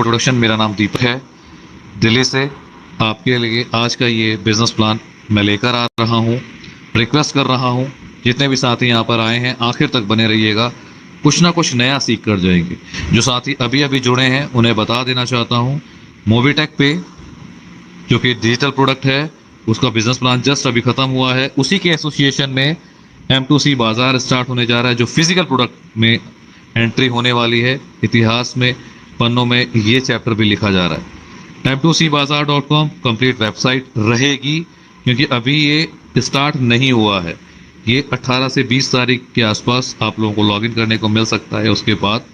Introduction. मेरा नाम दीपक है, दिल्ली से आपके लिए आज का ये बिजनेस प्लान मैं लेकर आ रहा हूँ। रिक्वेस्ट कर रहा हूँ जितने भी साथी यहाँ पर आए हैं आखिर तक बने रहिएगा, कुछ ना कुछ नया सीख कर जाएंगे। जो साथी अभी अभी जुड़े हैं उन्हें बता देना चाहता हूँ, मोबीटेक पे जो कि डिजिटल प्रोडक्ट है उसका बिजनेस प्लान जस्ट अभी खत्म हुआ है। उसी के एसोसिएशन में M2C बाजार स्टार्ट होने जा रहा है, जो फिजिकल प्रोडक्ट में एंट्री होने वाली है। इतिहास में पन्नों में ये चैप्टर भी लिखा जा रहा है। M2Cbazaar.com कंप्लीट वेबसाइट रहेगी, क्योंकि अभी ये स्टार्ट नहीं हुआ है। ये 18 से 20 तारीख के आसपास आप लोगों को लॉगिन करने को मिल सकता है। उसके बाद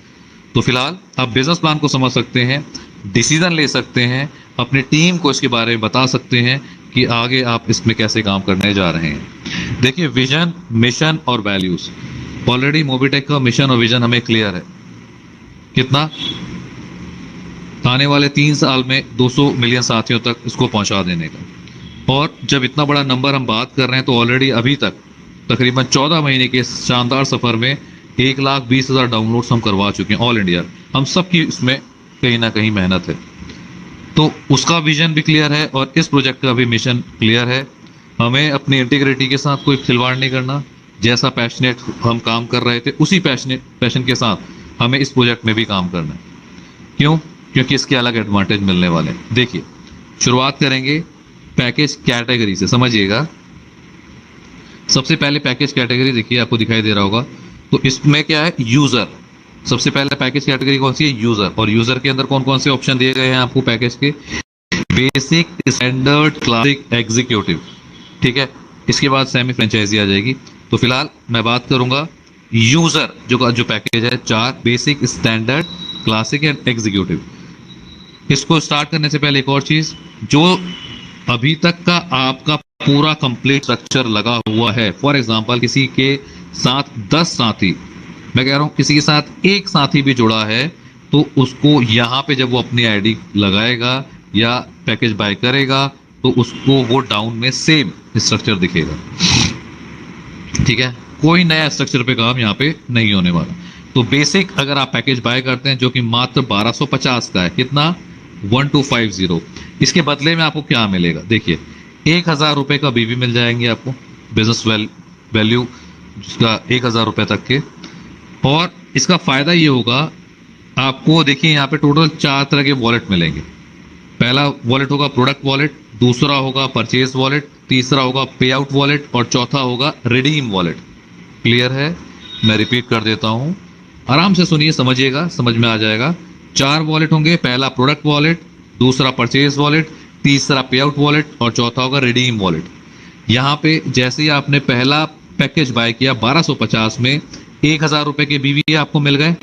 तो फिलहाल आप बिजनेस प्लान को समझ सकते हैं, डिसीजन ले सकते हैं, अपनी टीम को इसके बारे में बता सकते हैं कि आगे आप इसमें कैसे काम करने जा रहे हैं। देखिए, विजन, मिशन और वैल्यूज, ऑलरेडी मोबीटेक का मिशन और विजन हमें क्लियर है। कितना? आने वाले 3 साल में 200 मिलियन साथियों तक इसको पहुंचा देने का। और जब इतना बड़ा नंबर हम बात कर रहे हैं तो ऑलरेडी अभी तक तकरीबन 14 महीने के शानदार सफर में 1,20,000 डाउनलोड्स हम करवा चुके हैं ऑल इंडिया। हम सब की इसमें कहीं ना कहीं मेहनत है, तो उसका विजन भी क्लियर है और इस प्रोजेक्ट का भी मिशन क्लियर है। हमें अपनी इंटीग्रिटी के साथ कोई खिलवाड़ नहीं करना। जैसा पैशनेट हम काम कर रहे थे उसी पैशन के साथ हमें इस प्रोजेक्ट में भी काम करना है। क्यों? क्योंकि इसके अलग एडवांटेज मिलने वाले हैं। देखिए, शुरुआत करेंगे पैकेज कैटेगरी से, समझिएगा। सबसे पहले पैकेज कैटेगरी देखिए, आपको दिखाई दे रहा होगा। तो इसमें क्या है? यूजर। सबसे पहले पैकेज कैटेगरी कौन सी है? यूजर। और यूजर के अंदर कौन कौन से ऑप्शन दिए गए हैं आपको पैकेज के? Basic, standard, classic, executive. ठीक है, इसके बाद सेमी फ्रेंचाइजी आ जाएगी। तो फिलहाल मैं बात करूंगा यूजर जो पैकेज है, 4 basic, standard, classic and executive. इसको स्टार्ट करने से पहले एक और चीज, जो अभी तक का आपका पूरा कंप्लीट स्ट्रक्चर लगा हुआ है, फॉर एग्जांपल किसी के साथ 10 साथी, मैं कह रहा हूं किसी के साथ एक साथी भी जुड़ा है, तो उसको यहाँ पे जब वो अपनी आईडी लगाएगा या पैकेज बाय करेगा तो उसको वो डाउन में सेम स्ट्रक्चर दिखेगा। ठीक है, कोई नया स्ट्रक्चर पे काम यहाँ पे नहीं होने वाला। तो बेसिक अगर आप पैकेज बाय करते हैं जो कि मात्र 1250 का है, कितना? 1250। इसके बदले में आपको क्या मिलेगा? देखिए, 1000 रुपए का बीवी मिल जाएंगे आपको, बिजनेस वैल्यू जिसका 1000 रुपए तक के। और इसका फायदा ये होगा आपको, देखिए यहाँ पे टोटल 4 तरह के वॉलेट मिलेंगे। पहला वॉलेट होगा प्रोडक्ट वॉलेट, दूसरा होगा परचेज वॉलेट, तीसरा होगा पे आउट वॉलेट और चौथा होगा रिडीम वॉलेट। क्लियर है? मैं रिपीट कर देता हूं, आराम से सुनिए, समझिएगा, समझ में आ जाएगा। 4 वॉलेट होंगे, पहला प्रोडक्ट वॉलेट, दूसरा परचेज वॉलेट, तीसरा पे आउट वॉलेट और चौथा होगा रिडीम वॉलेट। यहाँ पे जैसे ही आपने पहला पैकेज बाय किया 1250 में 1000 रुपए के बीवी आपको मिल गए।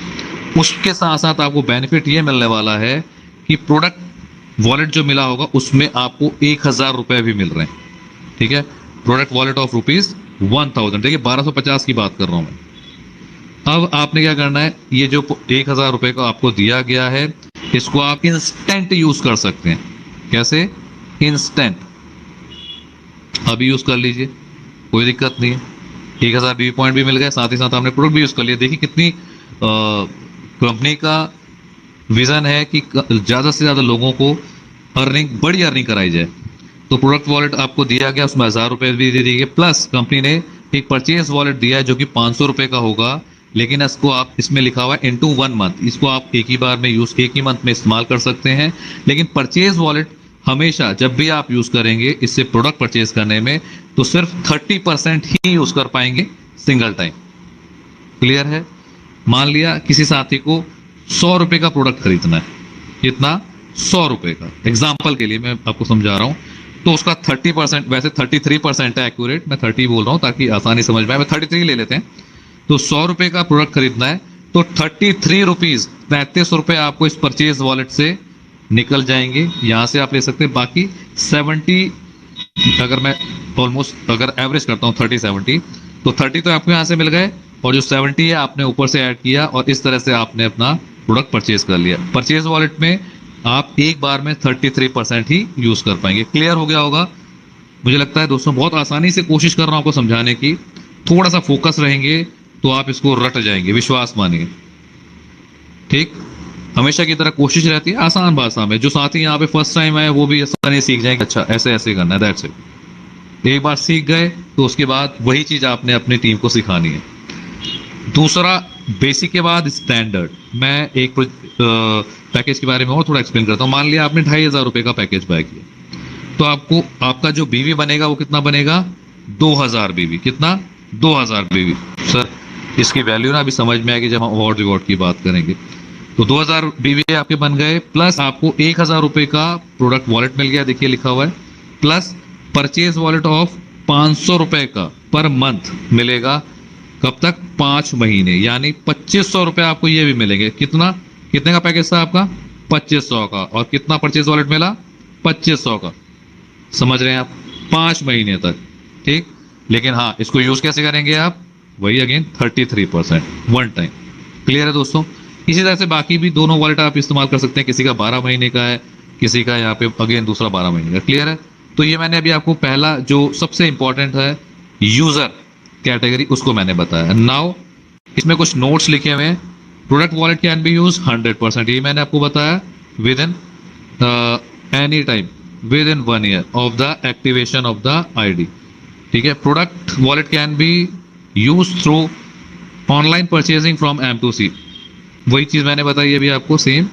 उसके साथ साथ आपको बेनिफिट ये मिलने वाला है कि प्रोडक्ट वॉलेट जो मिला होगा उसमें आपको 1000 रुपए भी मिल रहे हैं। ठीक है, प्रोडक्ट वॉलेट ऑफ ₹1000। देखिए, 1250 की बात कर रहा हूं मैं। अब आपने क्या करना है, ये जो 1000 रुपए का आपको दिया गया है इसको आप इंस्टेंट यूज कर सकते हैं। कैसे? इंस्टेंट। अभी यूज कर लीजिए, कोई दिक्कत नहीं है। 1000 बीवी पॉइंट भी मिल गए, साथ ही साथ आपने प्रोडक्ट भी यूज कर लिया। देखिए कितनी कंपनी का विजन है कि ज्यादा से ज्यादा लोगों को बड़ी अर्निंग कराई जाए। तो प्रोडक्ट वॉलेट आपको दिया गया, उसमें 1000 रुपए भी दे दिए गए, प्लस कंपनी ने एक परचेज वॉलेट दिया है जो कि 500 रुपए का होगा, लेकिन इसको आप, इसमें लिखा हुआ है इनटू 1 मंथ। इसको आप एक ही बार में एक ही मंथ में इस्तेमाल कर सकते हैं। लेकिन परचेज वॉलेट हमेशा जब भी आप यूज करेंगे इससे प्रोडक्ट परचेज करने में, तो सिर्फ 30% ही यूज कर पाएंगे सिंगल टाइम। क्लियर है? मान लिया किसी साथी को 100 रुपए का प्रोडक्ट खरीदना है, कितना? 100 रुपए का, एग्जाम्पल के लिए मैं आपको समझा रहा हूं। तो उसका 30%, वैसे 33% है एक्यूरेट, मैं 30 बोल रहा हूं ताकि आसानी समझ में आए, मैं 33 ले लेते हैं। तो 100 रुपए का प्रोडक्ट खरीदना है तो 33 रुपीज, 33 रुपए आपको इस परचेज वॉलेट से निकल जाएंगे। यहां से आप ले सकते हैं। बाकी 70, अगर मैं ऑलमोस्ट अगर एवरेज करता हूं 30-70, तो 30 तो आपको यहां से मिल गए और जो 70 है आपने ऊपर से ऐड किया और इस तरह से आपने अपना प्रोडक्ट परचेज कर लिया। परचेज वॉलेट में आप एक बार में 33% ही यूज कर पाएंगे। क्लियर हो गया होगा मुझे लगता है दोस्तों। बहुत आसानी से कोशिश कर रहा हूं आपको समझाने की, थोड़ा सा फोकस रहेंगे तो आप इसको रट जाएंगे, विश्वास मानिए। ठीक, हमेशा की तरह कोशिश रहती है आसान भाषा में, जो साथी यहाँ पे फर्स्ट टाइम आए वो भी आसानी सीख जाएंगे, अच्छा ऐसे ऐसे करना है, दैट्स इट। एक बार सीख गए तो उसके बाद वही चीज आपने अपनी टीम को सिखानी है। दूसरा, बेसिक के बाद स्टैंडर्ड। मैं एक पैकेज के बारे में और थोड़ा एक्सप्लेन करता हूँ। मान लिया आपने 2500 रुपये का पैकेज बाय किया, तो आपको आपका जो बीवी बनेगा वो कितना बनेगा, 2000 बीवी। कितना, 2000 बीवी। सर इसकी वैल्यू ना अभी समझ में आएगी जब हम अवार्ड रिवॉर्ड की बात करेंगे। तो 2000 बीवी आपके बन गए, प्लस आपको 1000 रुपये का प्रोडक्ट वॉलेट मिल गया, देखिए लिखा हुआ है, प्लस परचेज वॉलेट ऑफ 500 रुपये का पर मंथ मिलेगा। कब तक, 5 महीने, यानी 2500 रुपये आपको ये भी मिलेंगे। कितना, कितने का पैकेज था आपका, 2500 का। और कितना परचेज वॉलेट मिला, 2500 का। समझ रहे हैं आप, 5 महीने तक, ठीक। लेकिन हाँ, इसको यूज कैसे करेंगे आप, वही अगेन 33% वन टाइम। क्लियर है दोस्तों। इसी तरह से बाकी भी दोनों वॉलेट आप इस्तेमाल कर सकते हैं, किसी का 12 महीने का है, किसी का यहाँ पे अगेन दूसरा 12 महीने का। क्लियर है। तो ये मैंने अभी आपको पहला जो सबसे इंपॉर्टेंट है यूजर कैटेगरी, उसको मैंने बताया। नाउ इसमें कुछ नोट्स लिखे हुए हैं। Product wallet can be use 100%, ये मैंने आपको बताया, with in any time with in 1 year of the activation of the ID. ठीक है। Product wallet can be use through online purchasing from M2C, वही चीज मैंने बताई अभी आपको same.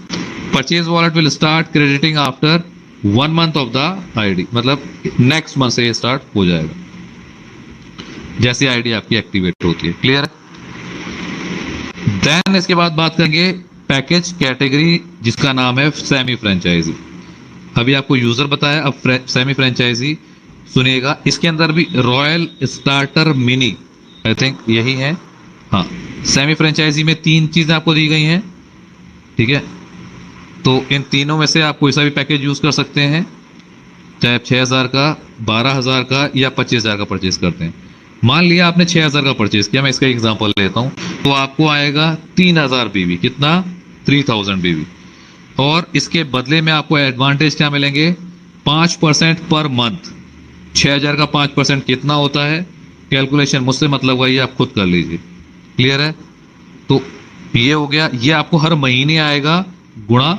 Purchase wallet will start crediting after 1 month of the ID, मतलब next month से ये स्टार्ट हो जाएगा जैसे आईडी आपकी एक्टिवेट होती है। क्लियर है। देन इसके बाद बात करेंगे पैकेज कैटेगरी जिसका नाम है सेमी फ्रेंचाइजी। अभी आपको यूजर बताया, अब सेमी फ्रेंचाइजी सुनिएगा। इसके अंदर भी royal starter mini, I think यही है, हाँ। सेमी फ्रेंचाइजी में 3 चीजें आपको दी गई हैं, ठीक है। तो इन तीनों में से आप कोई सा भी पैकेज यूज कर सकते हैं, चाहे आप 6000 का, 12000 का या 25000 का परचेज करते हैं। मान लिया आपने 6000 का परचेज किया, मैं इसका एग्जांपल लेता हूं, तो आपको आएगा 3000 बीवी। कितना, 3000 बीवी। और इसके बदले में आपको एडवांटेज क्या मिलेंगे, 5% पर मंथ। 6000 का 5% कितना होता है, कैलकुलेशन मुझसे मतलब वही, आप खुद कर लीजिए। क्लियर है। तो ये हो गया, ये आपको हर महीने आएगा गुणा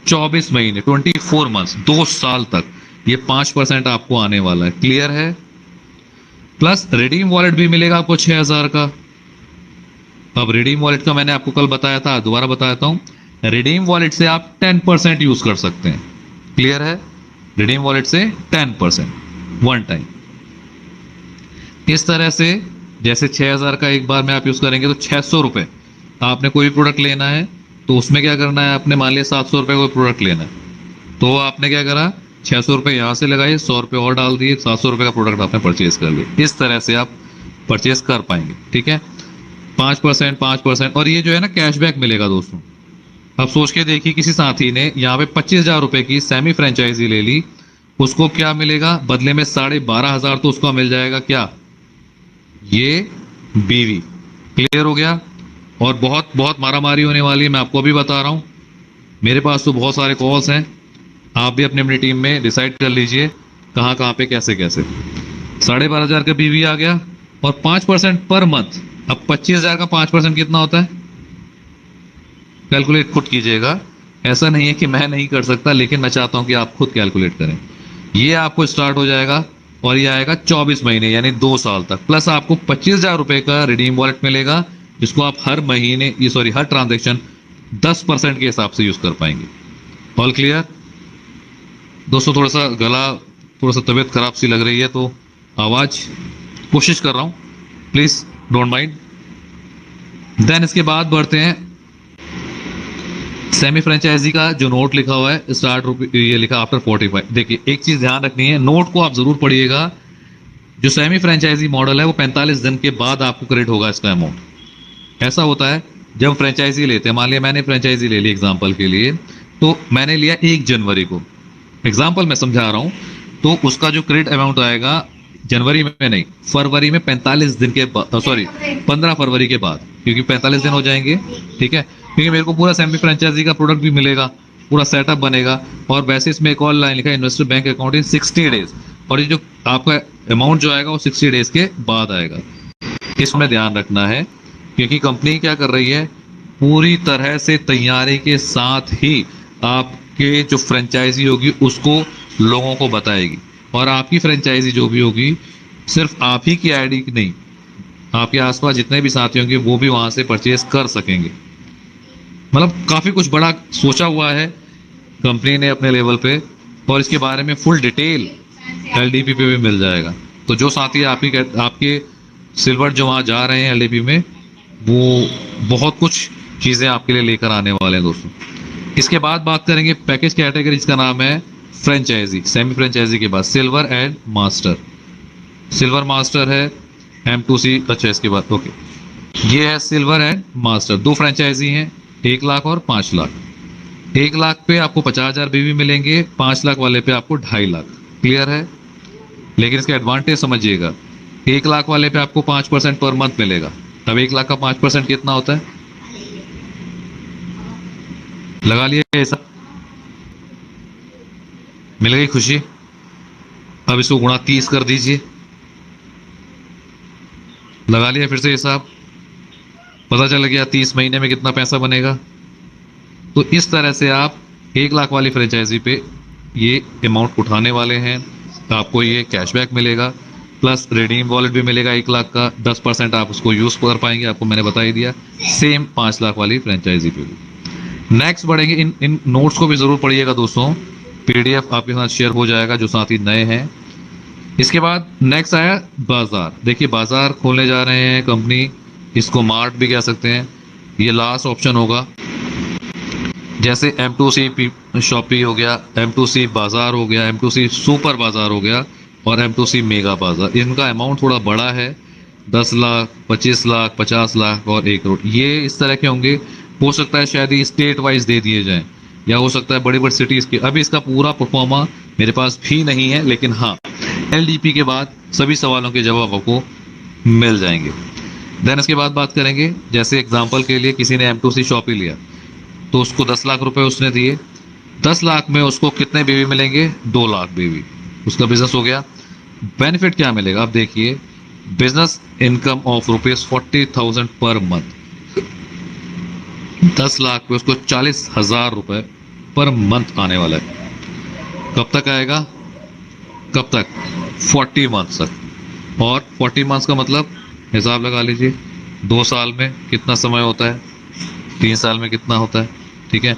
24 महीने, 24 मंथ्स, 2 साल तक ये 5% आपको आने वाला है। क्लियर है। प्लस रिडीम वॉलेट भी मिलेगा आपको 6000 का। अब रिडीम वॉलेट का मैंने आपको कल बताया था, दोबारा बताता हूं। रिडीम वॉलेट से आप 10% यूज कर सकते हैं। क्लियर है। रिडीम वॉलेट से 10% वन टाइम। इस तरह से जैसे 6000 का एक बार में आप यूज करेंगे तो 600 रुपए आपने कोई भी प्रोडक्ट लेना है, तो उसमें क्या करना है, आपने मान लिया 700 रुपए कोई प्रोडक्ट लेना है, तो आपने क्या करा, 600 रुपए यहाँ से लगाए, 100 रुपए और डाल दिए, 700 रुपए का प्रोडक्ट आपने परचेज कर लिया। इस तरह से आप परचेज कर पाएंगे। ठीक है। 5%, 5%, और ये जो है ना कैशबैक मिलेगा दोस्तों। अब सोच के देखिए, किसी साथी ने यहाँ पे 25,000 रुपए की सेमी फ्रेंचाइजी ले ली, उसको क्या मिलेगा बदले में, 12,500 तो उसको मिल जाएगा क्या, ये बीवी। क्लियर हो गया। और बहुत बहुत मारामारी होने वाली है, मैं आपको अभी बता रहा हूं। मेरे पास तो बहुत सारे कॉल्स हैं, आप भी अपनी अपनी टीम में डिसाइड कर लीजिए कहां कहां पे कैसे कैसे। 12,500 का बीवी आ गया, और 5% पर मंथ। अब 25,000 का 5% कितना होता है, कैलकुलेट खुद कीजिएगा। ऐसा नहीं है कि मैं नहीं कर सकता, लेकिन मैं चाहता हूं कि आप खुद कैलकुलेट करें। ये आपको स्टार्ट हो जाएगा, और ये आएगा 24 महीने यानी 2 साल तक। प्लस आपको 25,000 रुपए का रिडीम वॉलेट मिलेगा, जिसको आप हर महीने, हर ट्रांजेक्शन 10% के हिसाब से यूज कर पाएंगे। ऑल क्लियर दोस्तों। थोड़ा सा गला, थोड़ा सा तबीयत खराब सी लग रही है, तो आवाज कोशिश कर रहा हूं, प्लीज डोंट माइंड। देन इसके बाद बढ़ते हैं सेमी फ्रेंचाइजी का जो नोट लिखा हुआ है, स्टार्ट रुपये ये लिखा आफ्टर 45। देखिए एक चीज ध्यान रखनी है, नोट को आप जरूर पढ़िएगा। जो सेमी फ्रेंचाइजी मॉडल है वो 45 दिन के बाद आपको क्रेडिट होगा इसका अमाउंट। ऐसा होता है जब फ्रेंचाइजी लेते हैं, मान लिया मैंने फ्रेंचाइजी ले ली एग्जाम्पल के लिए, तो मैंने लिया 1 जनवरी को, एग्जाम्पल मैं समझा रहा हूं, तो उसका जो क्रेडिट अमाउंट आएगा जनवरी में नहीं, फरवरी में 45 दिन के बाद, सॉरी 15 फरवरी के बाद, क्योंकि 45 दिन हो जाएंगे। ठीक है। क्योंकि मेरे को पूरा सेमी फ्रेंचाइजी का प्रोडक्ट भी मिलेगा, पूरा सेटअप बनेगा। और वैसे इसमें एक और लाइन लिखा है, investor bank account in 60 days, और ये जो आपका अमाउंट जो आएगा वो 60 डेज के बाद आएगा। इसमें ध्यान रखना है, क्योंकि कंपनी क्या कर रही है, पूरी तरह से तैयारी के साथ ही आपके जो फ्रेंचाइजी होगी उसको लोगों को बताएगी। और आपकी फ्रेंचाइजी जो भी होगी सिर्फ आप ही की आईडी नहीं, आपके आसपास जितने भी साथी होंगे वो भी वहां से परचेज कर सकेंगे। मतलब काफी कुछ बड़ा सोचा हुआ है कंपनी ने अपने लेवल पे, और इसके बारे में फुल डिटेल एलडीपी पे भी मिल जाएगा। तो जो साथी आपके सिल्वर जो वहाँ जा रहे हैं एलडीपी में, वो बहुत कुछ चीज़ें आपके लिए लेकर आने वाले हैं दोस्तों। इसके बाद बात करेंगे पैकेज कैटेगरी जिसका नाम है फ्रेंचाइजी। सेमी फ्रेंचाइजी के बाद silver and master. Silver master है M2C, अच्छा इसके बाद ओके, ये है सिल्वर एंड मास्टर। दो फ्रेंचाइजी हैं, 1 लाख और 5 लाख। 1 लाख पे आपको 50,000 बीवी मिलेंगे, 5 लाख वाले पे आपको 2.5 लाख। क्लियर है? लेकिन इसका एडवांटेज समझिएगा, 1 लाख वाले पे आपको 5% पर मंथ मिलेगा। तब 1 लाख का 5% कितना होता है, लगा लिया ऐसा, मिल गई खुशी। अब इसको गुणा 30 कर दीजिए, लगा लिया फिर से हिसाब, पता चल गया 30 महीने में कितना पैसा बनेगा। तो इस तरह से आप 1 लाख वाली फ्रेंचाइजी पे ये अमाउंट उठाने वाले हैं, तो आपको ये कैशबैक मिलेगा, प्लस रिडीम वॉलेट भी मिलेगा 1 लाख का, 10% आप उसको यूज कर पाएंगे, आपको मैंने बता ही दिया। सेम 5 लाख वाली फ्रेंचाइजी पे भी। नेक्स्ट बढ़ेंगे, इन नोट्स को भी जरूर पढ़िएगा दोस्तों, पीडीएफ आपके साथ शेयर हो जाएगा जो साथी नए हैं। इसके बाद नेक्स्ट आया बाजार। देखिए बाजार खोलने जा रहे हैं कंपनी, इसको मार्ट भी कह सकते हैं। ये लास्ट ऑप्शन होगा, जैसे M2C शॉपी हो गया, M2C बाजार हो गया, M2C सुपर बाजार हो गया और M2C मेगा बाजार। इनका अमाउंट थोड़ा बड़ा है, 10 लाख, 25 लाख, 50 लाख और 1 करोड़। ये इस तरह के होंगे, हो सकता है शायद ही स्टेट वाइज दे दिए जाएं, या हो सकता है बड़ी बड़ी सिटीज के। अभी इसका पूरा परफॉर्मा मेरे पास भी नहीं है, लेकिन हाँ एलडीपी के बाद सभी सवालों के जवाब आपको मिल जाएंगे। देन इसके बाद बात करेंगे, जैसे एग्जांपल के लिए किसी ने M2C शॉपी लिया तो उसको 10 लाख रुपए उसने दिए, 10 लाख में उसको कितने बीवी मिलेंगे, 2 लाख बीवी, उसका बिजनेस हो गया। बेनिफिट क्या मिलेगा, अब देखिए, business income of ₹40,000 per month. 10 lakh पे उसको 40,000 रुपए पर मंथ आने वाला है। कब तक आएगा, कब तक, 40 मंथ तक। और 40 मंथ्स का मतलब हिसाब लगा लीजिए, 2 साल में कितना समय होता है, 3 साल में कितना होता है, ठीक है।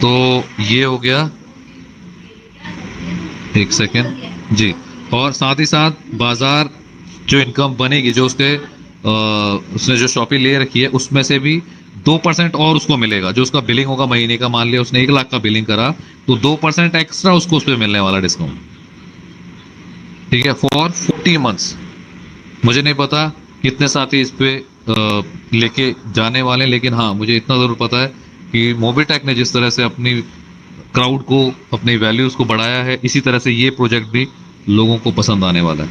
तो ये हो गया, एक सेकेंड जी। और साथ ही साथ बाजार जो इनकम बनेगी, जो उसने जो शॉपी ले रखी है उसमें से भी 2% और उसको मिलेगा। जो उसका बिलिंग होगा महीने का, मान लिया उसने 1 लाख का बिलिंग करा तो 2% एक्स्ट्रा उसको उस पर मिलने वाला डिस्काउंट, ठीक है, फॉर 40 मंथ्स। मुझे नहीं पता कितने साथी इस पे लेके जाने वाले, लेकिन हाँ मुझे इतना जरूर पता है कि मोबिटेक ने जिस तरह से अपनी क्राउड को, अपनी वैल्यूज को बढ़ाया है, इसी तरह से ये प्रोजेक्ट भी लोगों को पसंद आने वाला है।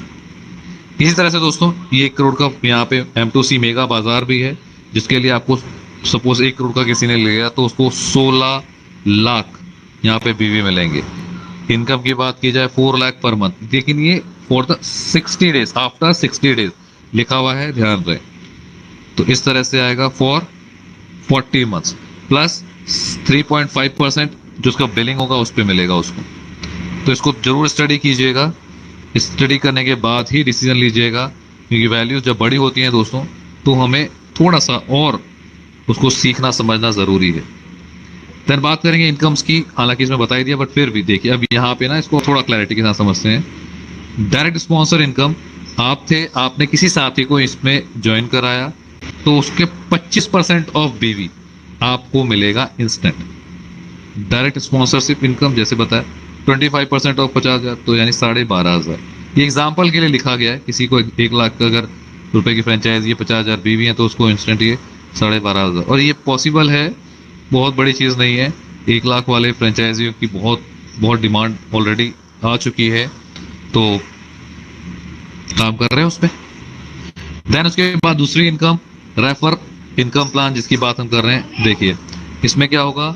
इसी तरह से दोस्तों ये 1 करोड़ का यहाँ पे M2C मेगा बाजार भी है, जिसके लिए आपको सपोज 1 करोड़ का किसी ने लिया तो उसको 16 लाख यहाँ पे बीवी मिलेंगे। इनकम की बात की जाए 4 लाख पर मंथ, लेकिन ये for the 60 days, after 60 days लिखा हुआ है, ध्यान रहे। तो इस तरह से आएगा फॉर 40 मंथ्स, प्लस 3.5% जो उसका बिलिंग होगा उस पर मिलेगा उसको। तो इसको जरूर स्टडी कीजिएगा, स्टडी करने के बाद ही डिसीजन लीजिएगा, क्योंकि वैल्यूज जब बड़ी होती हैं दोस्तों तो हमें थोड़ा सा और उसको सीखना समझना ज़रूरी है। फिर बात करेंगे इनकम्स की, हालांकि इसमें बता ही दिया, बट फिर भी देखिए अब यहाँ पे ना इसको थोड़ा क्लैरिटी के साथ समझते हैं। डायरेक्ट स्पॉन्सर इनकम, आप थे, आपने किसी साथी को इसमें ज्वाइन कराया तो उसके 25% ऑफ बीवी आपको मिलेगा इंस्टेंट। डायरेक्ट स्पॉन्सरशिप इनकम जैसे बताया 25% ऑफ 50,000, तो यानी 12,500। ये एग्जाम्पल के लिए लिखा गया है, किसी को 1 लाख का अगर रुपए की फ्रेंचाइज, ये 50,000 बीवी है तो उसको इंस्टेंट ये 12,500। और ये पॉसिबल है, बहुत बड़ी चीज़ नहीं है। 1 लाख वाले फ्रेंचाइजियों की बहुत डिमांड ऑलरेडी आ चुकी है, तो काम कर रहे हैं उस पर। देन उसके बाद दूसरी इनकम, रेफर इनकम प्लान, जिसकी बात हम कर रहे हैं। देखिए इसमें क्या होगा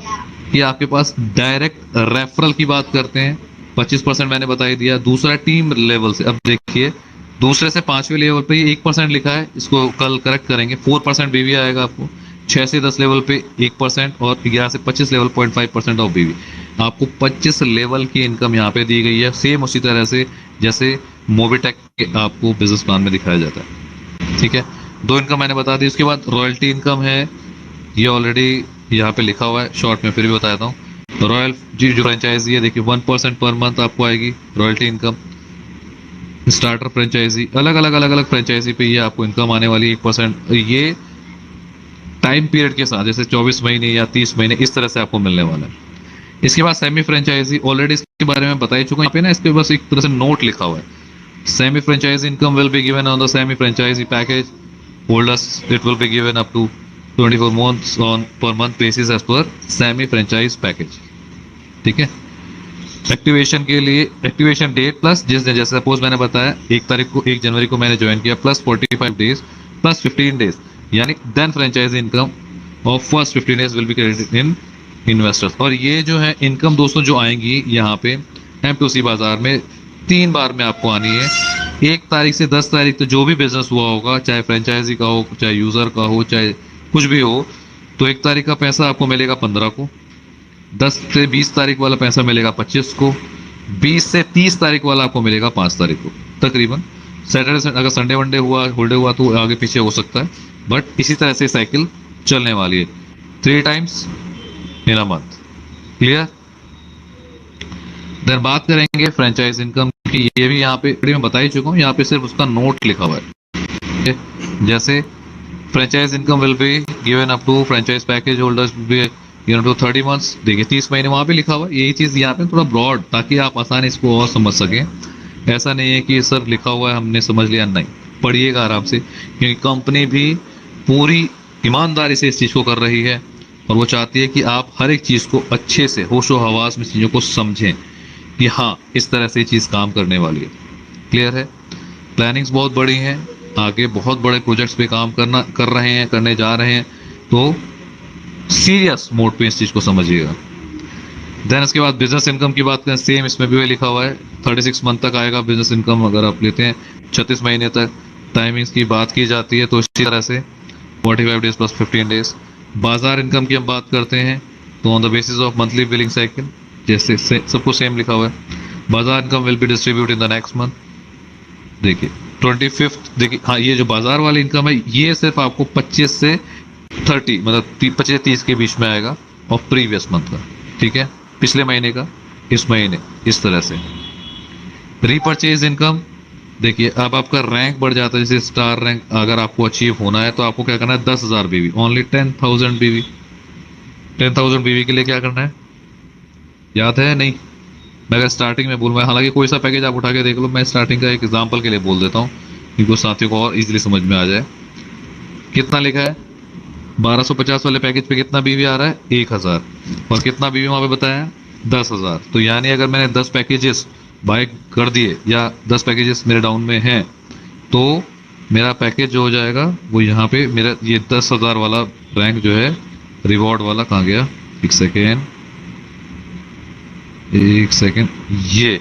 कि आपके पास डायरेक्ट रेफरल की बात करते हैं, 25% मैंने बता ही दिया। दूसरा टीम लेवल से, अब देखिए दूसरे से 5वें लेवल पे 1% लिखा है, इसको कल करेक्ट करेंगे, 4% बीवी आएगा आपको। 6 से 10 लेवल पे 1% और 11 से 25 लेवल 0.5% ऑफ बीवी। आपको 25 लेवल की इनकम यहाँ पे दी गई है, सेम उसी तरह से जैसे मोबिटेक के आपको बिजनेस प्लान में दिखाया जाता है। ठीक है, दो इनकम मैंने बता दी। उसके बाद रॉयल्टी इनकम है, ये ऑलरेडी यहाँ पे लिखा हुआ है, शॉर्ट में फिर भी बता देता हूँ। रॉयल जी जो फ्रेंचाइजी है, देखिए 1% पर मंथ आपको आएगी रॉयल्टी इनकम। स्टार्टर फ्रेंचाइजी, अलग अलग फ्रेंचाइजी पे ये आपको इनकम आने वाली 1%। ये टाइम पीरियड के साथ, जैसे 24 महीने या 30 महीने, इस तरह से आपको मिलने वाला है। इसके बाद सेमी फ्रेंचाइजी, ऑलरेडी इसके बारे में बता ही चुका हूँ। यहाँ पे ना इस पे बस एक तरह से नोट लिखा हुआ है, semi franchisee income will be given on the semi franchisee package holders, it will be given up to 24 months on per month basis as per semi franchise package. ठीक है, एक्टिवेशन के लिए एक्टिवेशन डेट प्लस जिस दिन, जैसे suppose मैंने बताया 1 जनवरी को मैंने ज्वाइन किया, प्लस 45 डेज प्लस 15 डेज, यानी then franchise income of first 15 days will be credited in investors. और ये जो है इनकम दोस्तों जो आएंगी यहाँ पे M2C बाजार में 3 बार में आपको आनी है। 1 तारीख से 10 तारीख तो जो भी बिजनेस हुआ होगा, चाहे फ्रेंचाइजी का हो, चाहे यूजर का हो, चाहे कुछ भी हो, तो 1 तारीख का पैसा आपको मिलेगा 15 को, 10 से 20 तारीख वाला पैसा मिलेगा 25 को, 20 से 30 तारीख वाला आपको मिलेगा 5 तारीख को तकरीबन। सैटरडे अगर संडे वनडे हुआ, होल्डे हुआ तो आगे पीछे हो सकता है, बट इसी तरह से साइकिल चलने वाली है 3 times in a month. Clear? Then बात करेंगे फ्रेंचाइज इनकम की, ये भी यहाँ पे मैं बता ही चुका हूँ, यहाँ पे सिर्फ उसका नोट लिखा हुआ है। जैसे franchise income will be given up to franchise package holders be given to 30 months, देखिए 30 महीने वहाँ पे लिखा हुआ है। यही चीज़ यहाँ पे थोड़ा ब्रॉड, ताकि आप आसानी इसको और समझ सकें। ऐसा नहीं है कि सर लिखा हुआ है हमने समझ लिया, नहीं, पढ़िएगा आराम से, क्योंकि कंपनी भी पूरी ईमानदारी से इस चीज़ को कर रही है और वो चाहती है कि आप हर एक चीज़ को अच्छे से होशो हवास में चीज़ों को समझें कि हाँ इस तरह से चीज़ काम करने वाली है। क्लियर है? प्लानिंग्स बहुत बड़ी हैं, आगे बहुत बड़े प्रोजेक्ट्स पे काम करने जा रहे हैं, तो सीरियस मोड पे इस चीज़ को समझिएगा। देन इसके बाद बिजनेस इनकम की बात करें, सेम इसमें भी वही लिखा हुआ है, 36 मंथ तक आएगा बिजनेस इनकम अगर आप लेते हैं, 36 महीने तक। टाइमिंग्स की बात की जाती है तो इसी तरह से 45 डेज प्लस 15 डेज। बाजार इनकम की हम बात करते हैं तो on the basis of monthly billing cycle, जैसे सबको सेम लिखा हुआ है। बाजार income will B distribute in the next month. देखिए 25th, देखिए हाँ, ये जो बाजार वाली इनकम है ये सिर्फ आपको 25 से 30 मतलब 25 से 30 के बीच में आएगा और प्रीवियस मंथ का, ठीक है, पिछले महीने का इस महीने, इस तरह से। रीपरचेज इनकम, देखिए अब आपका रैंक बढ़ जाता है, जैसे स्टार रैंक अगर आपको अचीव होना है तो आपको क्या करना है, 10,000 बीवी, ओनली 10,000 बीवी। 10,000 बीवी के लिए क्या करना है, याद है? नहीं, मैं अगर स्टार्टिंग में बोलूँगा, हालांकि कोई सा पैकेज आप उठा के देख लो, मैं स्टार्टिंग का एक एग्जांपल के लिए बोल देता हूँ कि कुछ साथियों को और इजीली समझ में आ जाए। कितना लिखा है 1250 वाले पैकेज पे कितना बीवी आ रहा है, 1,000, और कितना बीवी वहाँ पे बताया है, 10,000। तो यानी अगर मैंने 10 पैकेजेस बाय कर दिए या 10 पैकेजेस मेरे डाउन में हैं, तो मेरा पैकेज जो हो जाएगा वो यहाँ पे मेरा ये 10,000 वाला रैंक जो है रिवॉर्ड वाला, कहाँ गया, एक सेकेंड, ये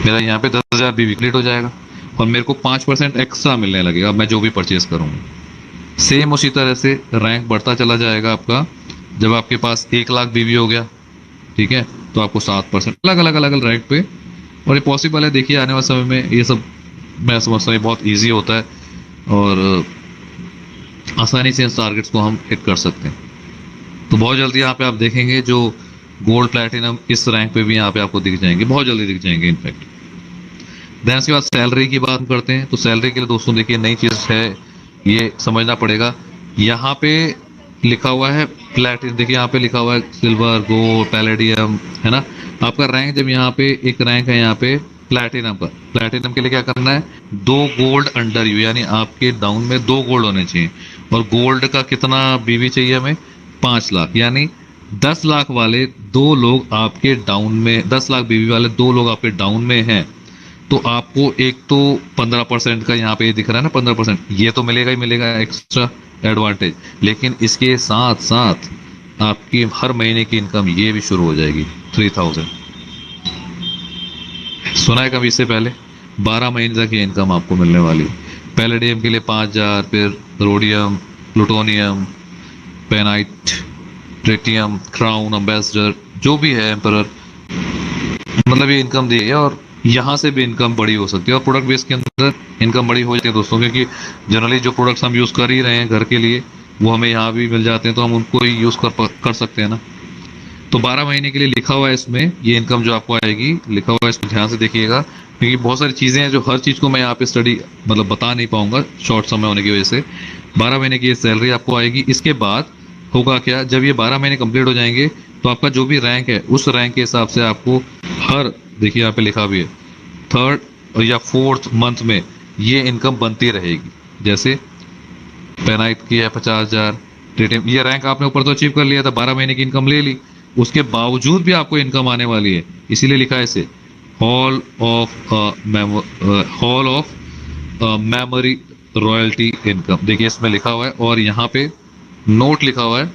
मेरा यहाँ पे 10,000 बीवी क्लियर हो जाएगा और मेरे को 5% एक्स्ट्रा मिलने लगेगा मैं जो भी परचेज करूँगा। सेम उसी तरह से रैंक बढ़ता चला जाएगा आपका, जब आपके पास 1 लाख बीवी हो गया, ठीक है, तो आपको 7% अलग अलग रैंक पे। और ये पॉसिबल है, देखिए आने वाले समय में ये सब मैं समझता हूँ बहुत ईजी होता है और आसानी से इन टारगेट्स को हम हिट कर सकते हैं। तो बहुत जल्दी यहाँ पे आप देखेंगे जो गोल्ड प्लैटिनम इस रैंक पे भी यहाँ पे आपको दिख जाएंगे, बहुत जल्दी दिख जाएंगे इनफैक्ट। देन इसके बाद सैलरी की बात करते हैं, तो सैलरी के लिए दोस्तों देखिए नई चीज़ है, ये समझना पड़ेगा। यहाँ पे लिखा हुआ है प्लैटिनम, देखिए यहाँ पे लिखा हुआ है सिल्वर, गोल्ड, पैलेडियम, है ना। आपका रैंक जब यहाँ पे एक रैंक है यहाँ पे प्लैटिनम का, प्लैटिनम के लिए क्या करना है, 2 गोल्ड अंडर यू, यानी आपके डाउन में 2 गोल्ड होने चाहिए। और गोल्ड का कितना बीवी चाहिए हमें, 5 लाख, यानी 10 लाख वाले 2 लोग आपके डाउन में, 10 लाख बीवी वाले 2 लोग आपके डाउन में हैं, तो आपको एक तो 15% का यहाँ पे दिख रहा है ना, 15% ये तो मिलेगा ही मिलेगा एक्स्ट्रा एडवांटेज, लेकिन इसके साथ साथ आपकी हर महीने की इनकम ये भी शुरू हो जाएगी 3,000। सुना है कभी इससे पहले? 12 महीने तक ये इनकम आपको मिलने वाली। पैलेडियम के लिए 5,000, फिर रोडियम, प्लूटोनियम, पेनाइट, ट्रेटियम, क्राउन, एम्बेसडर, जो भी है, एम्परर, मतलब ये इनकम दी है और यहाँ से भी इनकम बड़ी हो सकती है। और प्रोडक्ट बेस के अंदर इनकम बड़ी हो जाती है दोस्तों, क्योंकि जनरली जो प्रोडक्ट्स हम यूज़ कर ही रहे हैं घर के लिए वो हमें यहाँ भी मिल जाते हैं, तो हम उनको ही यूज़ कर सकते हैं ना। तो 12 महीने के लिए लिखा हुआ है इसमें, ये इनकम जो आपको आएगी लिखा हुआ है, इसको ध्यान से देखिएगा, क्योंकि बहुत सारी चीज़ें हैं जो हर चीज़ को मैं यहाँ पे स्टडी मतलब बता नहीं पाऊंगा शॉर्ट समय होने की वजह से। 12 महीने की ये सैलरी आपको आएगी। इसके बाद होगा क्या, जब ये 12 महीने कंप्लीट हो जाएंगे तो आपका जो भी रैंक है उस रैंक के हिसाब से आपको हर, देखिए यहाँ पे लिखा भी है, थर्ड या फोर्थ मंथ में ये इनकम बनती रहेगी। जैसे पेनाइट की है 50,000, ट्रेटियम, ये रैंक आपने ऊपर तो अचीव कर लिया था, 12 महीने की इनकम ले ली, उसके बावजूद भी आपको इनकम आने वाली है। इसीलिए लिखा है इसे hall of memory royalty income. देखिए इसमें लिखा हुआ है और यहाँ पे नोट लिखा हुआ है,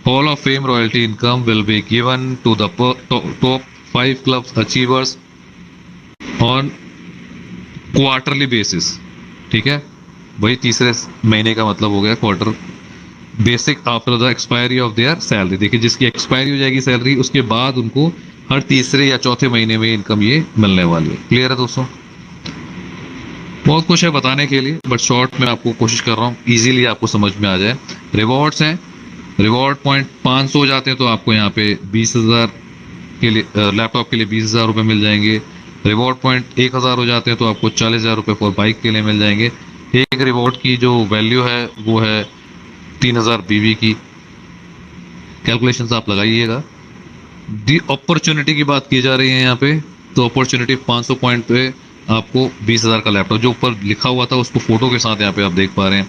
hall of fame royalty income will be given to the top 5 clubs achievers on quarterly basis. ठीक है, वही तीसरे महीने का मतलब हो गया quarter, basic after the expiry of their salary. देखिए जिसकी एक्सपायरी हो जाएगी सैलरी, उसके बाद उनको हर तीसरे या चौथे महीने में इनकम ये मिलने वाली है। क्लियर है दोस्तों? बहुत कुछ है बताने के लिए, बट शॉर्ट में आपको कोशिश कर रहा हूँ इजीली आपको समझ में आ जाए। रिवॉर्ड्स हैं, रिवॉर्ड पॉइंट 500 हो जाते हैं तो आपको यहाँ पे 20,000 के लिए लैपटॉप के लिए 20,000 रुपये मिल जाएंगे। रिवॉर्ड पॉइंट 1,000 हो जाते हैं तो आपको 40,000 रुपये फॉर बाइक के लिए मिल जाएंगे। एक रिवॉर्ड की जो वैल्यू है वो है 3,000 बीवी की। कैलकुलेशंस आप लगाइएगा। दी अपॉर्चुनिटी की बात की जा रही है यहाँ पे, तो अपॉर्चुनिटी 500 पॉइंट पे आपको 20,000 का लैपटॉप, जो ऊपर लिखा हुआ था उसको फोटो के साथ यहाँ पे आप देख पा रहे हैं।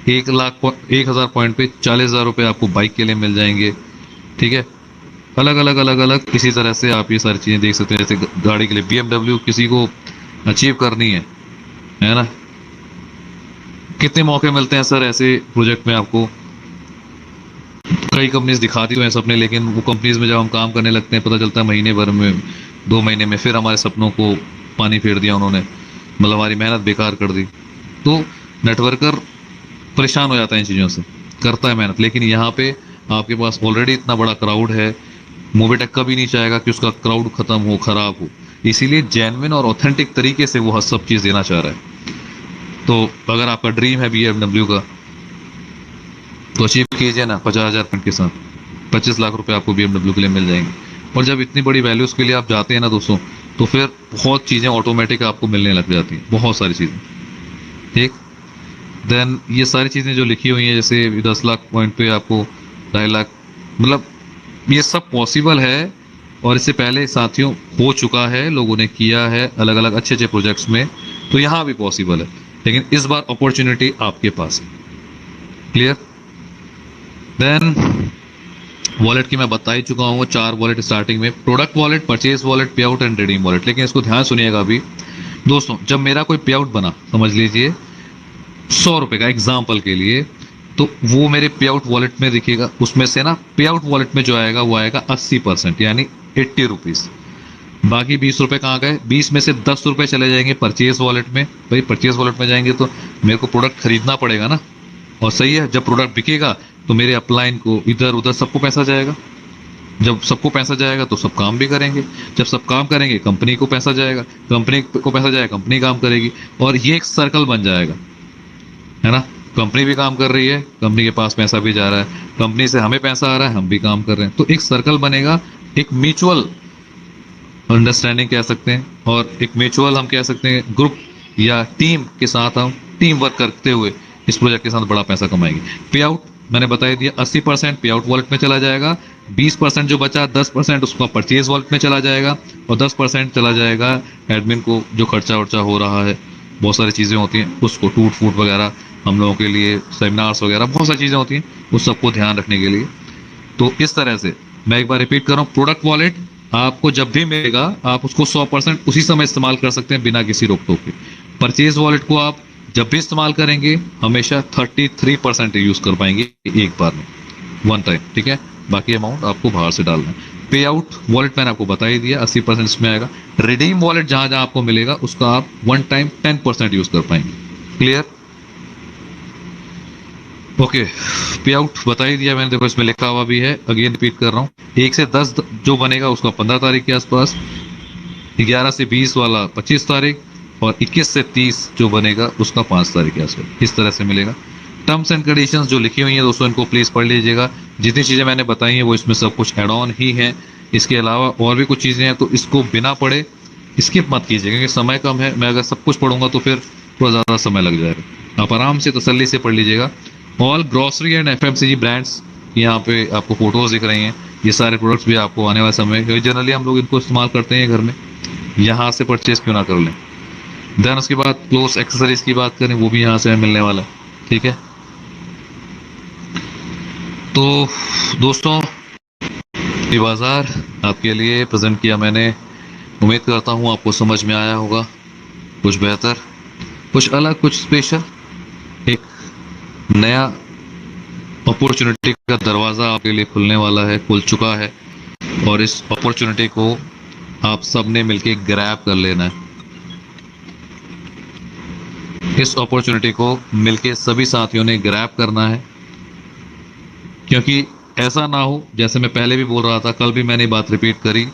1,00,000 पॉइंट पे 40,000 रुपये आपको बाइक के लिए मिल जाएंगे। ठीक है, अलग अलग इसी तरह से आप ये सारी चीज़ें देख सकते हैं। जैसे गाड़ी के लिए BMW किसी को अचीव करनी है ना, कितने मौके मिलते हैं सर ऐसे प्रोजेक्ट में आपको। कई कंपनीज दिखाती तो हैं सपने, लेकिन वो कंपनीज में जब हम काम करने लगते हैं पता चलता है महीने भर में, 2 महीने में फिर हमारे सपनों को पानी फेर दिया उन्होंने, मतलब हमारी मेहनत बेकार कर दी। तो नेटवर्कर परेशान हो जाता है इन चीज़ों से, करता है मेहनत, लेकिन यहाँ पे आपके पास ऑलरेडी इतना बड़ा क्राउड है। मोबिटेक कभी नहीं चाहेगा कि उसका क्राउड खत्म हो, खराब हो, इसीलिए जेन्युइन और ऑथेंटिक तरीके से वो सब चीज़ देना चाह रहा है। तो अगर आपका ड्रीम है BMW का, तो अचीव कीजिए ना 50,000 पॉइंट के साथ। 25 लाख रुपए आपको BMW के लिए मिल जाएंगे। और जब इतनी बड़ी वैल्यूज के लिए आप जाते हैं ना दोस्तों, तो फिर बहुत चीज़ें ऑटोमेटिक आपको मिलने लग जाती हैं, बहुत सारी चीज़ें। ठीक, देन ये सारी चीज़ें जो लिखी हुई हैं, जैसे 10 लाख पॉइंट पे आपको 2.5 लाख, मतलब ये सब पॉसिबल है। और इससे पहले साथियों हो चुका है, लोगों ने किया है अलग अलग अच्छे प्रोजेक्ट्स में, तो यहाँ भी पॉसिबल है, लेकिन इस बार अपॉर्चुनिटी आपके पास है। क्लियर? देन वॉलेट की मैं बता ही चुका हूँ, 4 वॉलेट स्टार्टिंग में, प्रोडक्ट वॉलेट, परचेज वॉलेट, पे आउट एंड रिडीम वॉलेट। लेकिन इसको ध्यान सुनिएगा अभी दोस्तों, जब मेरा कोई पे आउट बना, समझ लीजिए 100 रुपये का एग्जाम्पल के लिए, तो वो मेरे पे आउट वॉलेट में दिखेगा। उसमें से ना पे आउट वॉलेट में जो आएगा वो आएगा 80%, यानी 80 रुपीज़। बाकी 20 रुपये कहाँ गए? 20 में से 10 रुपये चले जाएंगे परचेज वॉलेट में। भाई परचेज वॉलेट में जाएंगे तो मेरे को प्रोडक्ट खरीदना पड़ेगा ना, और सही है, जब प्रोडक्ट बिकेगा तो मेरे अपलाइन को इधर उधर सबको पैसा जाएगा। जब सबको पैसा जाएगा तो सब काम भी करेंगे, जब सब काम करेंगे कंपनी को पैसा जाएगा, कंपनी को पैसा जाएगा, कंपनी काम करेगी, और ये एक सर्कल बन जाएगा, है ना। कंपनी भी काम कर रही है, कंपनी के पास पैसा भी जा रहा है, कंपनी से हमें पैसा आ रहा है, हम भी काम कर रहे हैं, तो एक सर्कल बनेगा। एक म्यूचुअल अंडरस्टैंडिंग कह सकते हैं, और एक म्यूचुअल हम कह सकते हैं ग्रुप या टीम के साथ हम टीम वर्क करते हुए इस प्रोजेक्ट के साथ बड़ा पैसा कमाएंगे। पे आउट मैंने बता दिया, 80% पे आउट वॉलेट में चला जाएगा, 20% जो बचा 10% उसका परचेज वॉलेट में चला जाएगा, और 10% चला जाएगा एडमिन को, जो खर्चा वर्चा हो रहा है, बहुत सारी चीज़ें होती हैं उसको, टूट फूट वगैरह हम लोगों के लिए, सेमिनार्स वगैरह बहुत सारी चीज़ें होती हैं, उस सबको ध्यान रखने के लिए। तो इस तरह से मैं एक बार रिपीट कर रहा हूँ, प्रोडक्ट वॉलेट आपको जब भी मिलेगा आप उसको 100% उसी समय इस्तेमाल कर सकते हैं बिना किसी रोक टोक के। परचेज वॉलेट को आप जब भी इस्तेमाल करेंगे हमेशा 33% यूज़ कर पाएंगे एक बार में, वन टाइम। ठीक है, बाकी अमाउंट आपको बाहर से डालना है। पे आउट वॉलेट मैंने आपको बता ही दिया, 80% इसमें आएगा। रिडीम वॉलेट जहाँ जहाँ आपको मिलेगा उसका आप वन टाइम 10% यूज़ कर पाएंगे। क्लियर? ओके, पे आउट बता ही दिया मैंने, देखो इसमें लिखा हुआ भी है, अगेन रिपीट कर रहा हूँ। 1 से 10 जो बनेगा उसका 15 तारीख के आसपास, 11 से 20 वाला 25 तारीख, और 21 से 30 जो बनेगा उसका 5 तारीख के आसपास, इस तरह से मिलेगा। टर्म्स एंड कंडीशंस जो लिखी हुई हैं दोस्तों, इनको प्लीज़ पढ़ लीजिएगा। जितनी चीज़ें मैंने बताई हैं वो इसमें सब कुछ एड ऑन ही हैं। इसके अलावा और भी कुछ चीज़ें हैं, तो इसको बिना पढ़े स्किप मत कीजिए, क्योंकि समय कम है। मैं अगर सब कुछ पढ़ूंगा तो फिर थोड़ा ज़्यादा समय लग जाएगा। आप आराम से तसल्ली से पढ़ लीजिएगा। All grocery and FMCG brands, यहाँ पे आपको फोटोज दिख रही हैं। ये सारे प्रोडक्ट्स भी आपको आने वाले समय, क्योंकि जनरली हम लोग इनको इस्तेमाल करते हैं घर में, यहाँ से परचेज क्यों ना कर लें। देन उसके बाद क्लोथ एक्सेसरीज की बात करें, वो भी यहाँ से मिलने वाला है, ठीक है। तो दोस्तों, ये बाज़ार आपके लिए प्रेजेंट किया मैंने। उम्मीद करता हूँ आपको समझ में आया होगा। कुछ बेहतर, कुछ अलग, कुछ स्पेशल, एक नया अपॉर्चुनिटी का दरवाज़ा आपके लिए खुलने वाला है, खुल चुका है। और इस अपॉर्चुनिटी को आप सब ने मिलके ग्रैब कर लेना है। इस अपॉर्चुनिटी को मिलके सभी साथियों ने ग्रैब करना है, क्योंकि ऐसा ना हो, जैसे मैं पहले भी बोल रहा था, कल भी मैंने बात रिपीट करी।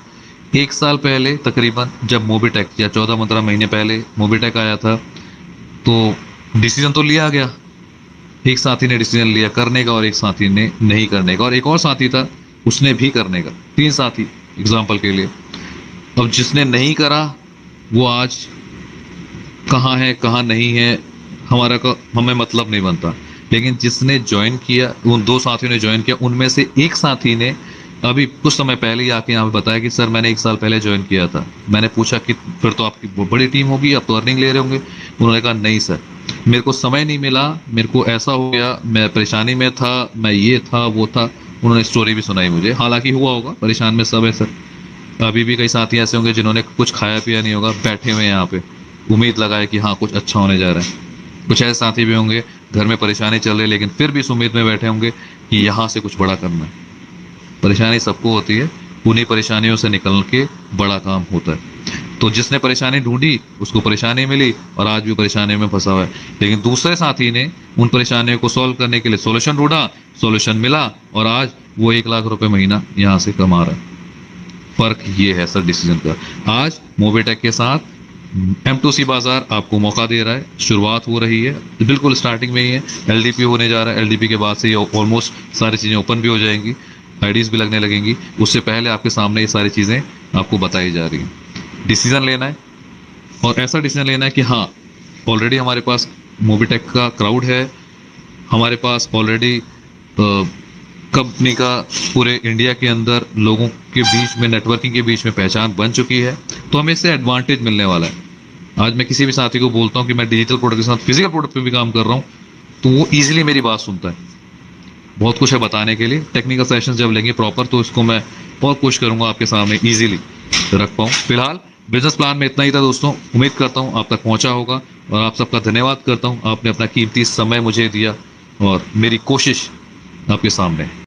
1 साल पहले तकरीबन जब मोबीटेक, या 14-15 महीने पहले मोबीटेक आया था, तो डिसीजन तो लिया गया। एक साथी ने डिसीजन लिया करने का और एक साथी ने नहीं करने का, और एक और साथी था उसने भी करने का। 3 साथी एग्जाम्पल के लिए। अब जिसने नहीं करा वो आज कहाँ है कहाँ नहीं है हमारा का हमें मतलब नहीं बनता। लेकिन जिसने ज्वाइन किया, उन 2 साथियों ने ज्वाइन किया, उनमें से एक साथी ने अभी कुछ समय पहले ही आके यहाँ पे बताया कि सर मैंने 1 साल पहले ज्वाइन किया था। मैंने पूछा कि फिर तो आपकी बहुत बड़ी टीम होगी, आप तो अर्निंग ले रहे होंगे। उन्होंने कहा नहीं सर, मेरे को समय नहीं मिला, मेरे को ऐसा हो गया, मैं परेशानी में था, मैं ये था वो था। उन्होंने स्टोरी भी सुनाई मुझे। हालांकि हुआ होगा, परेशान में सब है सर। अभी भी कई साथी ऐसे होंगे जिन्होंने कुछ खाया पिया नहीं होगा, बैठे हुए हैं यहाँ पे, उम्मीद लगाए कि हाँ कुछ अच्छा होने जा रहा है। कुछ ऐसे साथी भी होंगे घर में परेशानी चल रही है, लेकिन फिर भी इस उम्मीद में बैठे होंगे कि यहाँ से कुछ बड़ा करना है। परेशानी सबको होती है, उन्हीं परेशानियों से निकल के बड़ा काम होता है। तो जिसने परेशानी ढूंढी उसको परेशानी मिली, और आज भी परेशानी में फंसा हुआ है। लेकिन दूसरे साथी ने उन परेशानियों को सॉल्व करने के लिए सोल्यूशन ढूंढा, सोल्यूशन मिला, और आज वो 1 लाख रुपए महीना यहाँ से कमा रहा है। फर्क ये है सर डिसीजन का। आज मोबीटेक के साथ M2C बाजार आपको मौका दे रहा है। शुरुआत हो रही है, बिल्कुल स्टार्टिंग में ही है। LDP होने जा रहा है, LDP के बाद से ये ऑलमोस्ट सारी चीज़ें ओपन भी हो जाएंगी, आईडीज भी लगने लगेंगी। उससे पहले आपके सामने ये सारी चीज़ें आपको बताई जा रही हैं। डिसीजन लेना है, और ऐसा डिसीजन लेना है कि हाँ ऑलरेडी हमारे पास मोबीटेक का क्राउड है, हमारे पास ऑलरेडी कंपनी का पूरे इंडिया के अंदर लोगों के बीच में, नेटवर्किंग के बीच में पहचान बन चुकी है। तो हमें इससे एडवांटेज मिलने वाला है। आज मैं किसी भी साथी को बोलता हूँ कि मैं डिजिटल प्रोडक्ट के साथ फिजिकल प्रोडक्ट पे भी काम कर रहा हूँ, तो वो ईजिली मेरी बात सुनता है। बहुत कुछ है बताने के लिए। टेक्निकल सेशन जब लेंगे प्रॉपर, तो इसको मैं बहुत कोशिश करूंगा आपके सामने ईजिली रख पाऊँ। फिलहाल बिजनेस प्लान में इतना ही था दोस्तों। उम्मीद करता हूँ आप तक पहुँचा होगा, और आप सबका धन्यवाद करता हूँ। आपने अपना कीमती समय मुझे दिया, और मेरी कोशिश आपके सामने है।